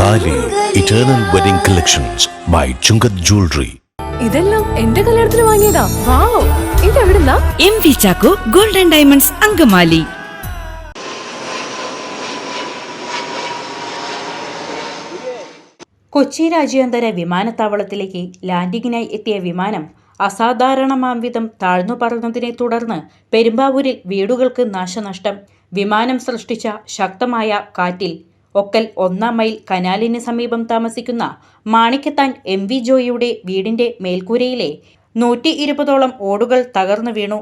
താലി eternal wedding collections by Chungath jewellery. ഇതെല്ലാം എന്റെ കല്യാണത്തിന് വാങ്ങിയതാ. വാവ്, ഇതെവിടുന്നാ? MV Chacko golden diamonds Angamaly. Kochi രാജ്യാന്തര വിമാനത്താവളത്തിലേക്ക് ലാൻഡിങ്ങിനായി എത്തിയ വിമാനം അസാധാരണമാംവിധം താഴ്ന്നു പറന്നതിനെ തുടർന്ന് പെരുമ്പാവൂരിൽ വീടുകൾക്ക് നാശനഷ്ടം. വിമാനം സൃഷ്ടിച്ച ശക്തമായ കാറ്റിൽ ഒക്കൽ 1 മൈൽ കനാലിന് സമീപം താമസിക്കുന്ന മാണിക്കത്താൻ MV ജോയിയുടെ വീടിന്റെ മേൽക്കൂരയിലെ 120ഓളം ഓടുകൾ തകർന്നു വീണു.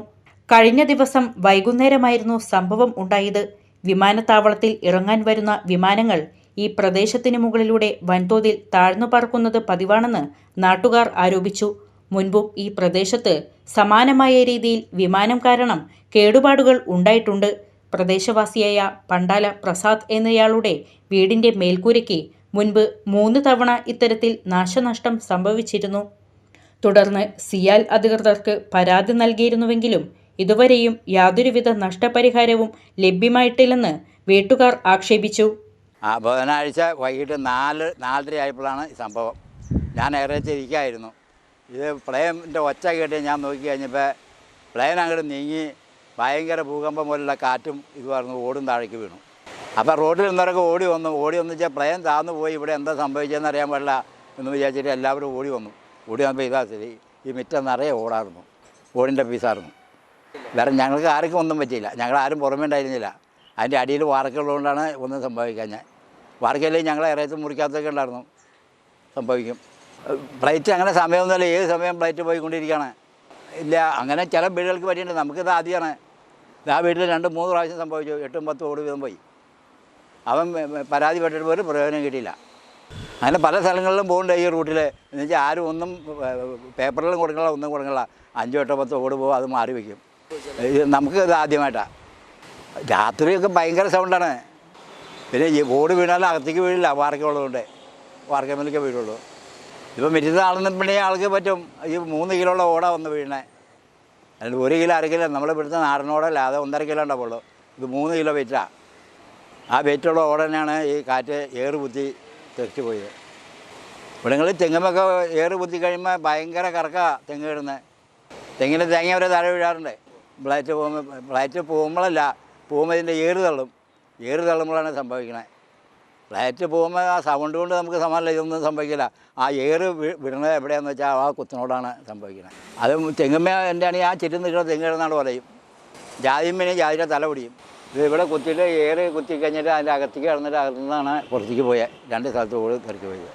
കഴിഞ്ഞ ദിവസം വൈകുന്നേരമായിരുന്നു സംഭവം ഉണ്ടായത്. വിമാനത്താവളത്തിൽ ഇറങ്ങാൻ വരുന്ന വിമാനങ്ങൾ ഈ പ്രദേശത്തിന് മുകളിലൂടെ വൻതോതിൽ താഴ്ന്നു പറക്കുന്നത് പതിവാണെന്ന് നാട്ടുകാർ ആരോപിച്ചു. മുൻപും ഈ പ്രദേശത്ത് സമാനമായ രീതിയിൽ വിമാനം കാരണം കേടുപാടുകൾ ഉണ്ടായിട്ടുണ്ട്. പ്രദേശവാസിയായ പണ്ടാല പ്രസാദ് എന്നയാളുടെ വീടിന്റെ മേൽക്കൂരയ്ക്ക് മുൻപ് 3 തവണ ഇത്തരത്തിൽ നാശനഷ്ടം സംഭവിച്ചിരുന്നു. തുടർന്ന് സിയാൽ അധികൃതർക്ക് പരാതി നൽകിയിരുന്നുവെങ്കിലും ഇതുവരെയും യാതൊരുവിധ നഷ്ടപരിഹാരവും ലഭ്യമായിട്ടില്ലെന്ന് വീട്ടുകാർ ആക്ഷേപിച്ചു. ബുധനാഴ്ച വൈകിട്ട് 4:30 ആയപ്പോഴാണ് ഈ സംഭവം. ഞാൻ ഇറച്ചിരിക്കുകയായിരുന്നു. ഇത് പ്ലെയിൻ്റെ ഒച്ച കേട്ട് ഞാൻ നോക്കി കഴിഞ്ഞപ്പോൾ പ്ലെയിൻ അങ്ങോട്ട് നീങ്ങി ഭയങ്കര ഭൂകമ്പം പോലുള്ള കാറ്റും ഇതുമായിരുന്നു. ഓടും താഴേക്ക് വീണു. അപ്പോൾ റോഡിൽ നിന്നവരൊക്കെ ഓടി വന്നു വെച്ചാൽ പ്ലെയിൻ താഴ്ന്നു പോയി, ഇവിടെ എന്താ സംഭവിച്ചതെന്ന് അറിയാൻ പാടില്ല എന്ന് വിചാരിച്ചിട്ട് എല്ലാവരും ഓടി വന്നപ്പോൾ ഇതാ ശരി, ഈ മിറ്റം നിറയെ ഓടായിരുന്നു, ഓടിൻ്റെ പീസായിരുന്നു. വേറെ ഞങ്ങൾക്ക് ആർക്കും ഒന്നും പറ്റിയില്ല. ഞങ്ങളാരും പുറമേ ഉണ്ടായിരുന്നില്ല. അതിൻ്റെ അടിയിൽ വാർക്കയുള്ളതുകൊണ്ടാണ് ഒന്നും സംഭവിക്കാൻ. വാർക്കയിലേക്ക് ഞങ്ങളെ ഇറയത്ത് മുറിക്കാത്തൊക്കെ ഉണ്ടായിരുന്നു. സംഭവിക്കും. ഫ്ലൈറ്റ് അങ്ങനെ സമയമൊന്നുമില്ല, ഏത് സമയം ഫ്ലൈറ്റ് പോയിക്കൊണ്ടിരിക്കുകയാണ്. ഇല്ല, അങ്ങനെ ചില വീടുകൾക്ക് പറ്റിയിട്ടുണ്ട്. നമുക്കിത് ആദ്യമാണ്. ആ വീട്ടിൽ 2-3 പ്രാവശ്യം സംഭവിച്ചു. 8-10 ഓട് വീതം പോയി. അവൻ പരാതിപ്പെട്ടിട്ട് പോലും പ്രയോജനം കിട്ടിയില്ല. അങ്ങനെ പല സ്ഥലങ്ങളിലും പോകുന്നുണ്ട് ഈ റൂട്ടിൽ. എന്ന് വെച്ചാൽ ആരും ഒന്നും പേപ്പറിലും കൊടുക്കണില്ല, ഒന്നും കൊടുക്കണില്ല. 5-8-10 ഓട് പോകും, അത് മാറി വയ്ക്കും. നമുക്ക് ഇത് ആദ്യമായിട്ടാണ്. രാത്രിയൊക്കെ ഭയങ്കര സൗണ്ടാണ്. പിന്നെ ഈ ഓട് വീണാലും അകത്തേക്ക് വീഴില്ല, വാർക്കയുള്ളതുകൊണ്ട്. വാർക്കമ്മേലൊക്കെ വീഴുള്ളൂ. ഇപ്പോൾ മിറ്റത്ത് ആളുന്നുണ്ടെങ്കിൽ ആൾക്ക് പറ്റും. ഈ 3 കിലോയുള്ള ഓടാ വന്ന് വീഴണേ. അതിൽ 1 കിലോ 1/2 കിലോ നമ്മൾ ഇവിടുത്തെ നാടനോടല്ല, അത് 1.5 കിലോ ഉണ്ടാവുള്ളൂ. ഇത് 3 കിലോ വെയിറ്റാണ്. ആ വെയിറ്റുള്ള ഓട തന്നെയാണ് ഈ കാറ്റ് ഏറ് കുത്തി തെറിച്ച് പോയത്. ഇവിടങ്ങളിൽ തെങ്ങുമൊക്കെ ഏറ് കുത്തി കഴിയുമ്പോൾ ഭയങ്കര കറക്കാണ് തെങ്ങ് ഇടുന്നത്. തെങ്ങിൻ്റെ തേങ്ങ വരെ താഴെ വീഴാറുണ്ട്. ഫ്ലൈറ്റ് പോകുമ്പോഴല്ല, പോകുമ്പോൾ ഇതിൻ്റെ ഏറ് തള്ളുമ്പോഴാണ് സംഭവിക്കണത്. ഫ്ലൈറ്റ് പോകുമ്പോൾ ആ സൗണ്ട് കൊണ്ട് നമുക്ക് സമാനമല്ല, ഇതൊന്നും സംഭവിക്കില്ല. ആ ഏറ് വിടുന്നത് എവിടെയാണെന്ന് വെച്ചാൽ ആ കുത്തിനോടാണ് സംഭവിക്കുന്നത്. അത് തെങ്ങുമ്മ എൻ്റെ ആണെങ്കിൽ ആ ചുറ്റും നിൽക്കുന്ന തെങ്ങ് ഇടുന്നാണ് പറയും. ജാതിമ്മേനെ ജാതിയുടെ തല പിടിയും. ഇത് ഇവിടെ കുത്തിയിട്ട് ഏറ് കുത്തി കഴിഞ്ഞിട്ട് അതിൻ്റെ അകത്തേക്ക് കിടന്നിട്ട് അകത്തുനിന്നാണ് പുറത്തേക്ക് പോയത്. 2 സ്ഥലത്ത് ഓട് തെറിച്ച് പോയത്.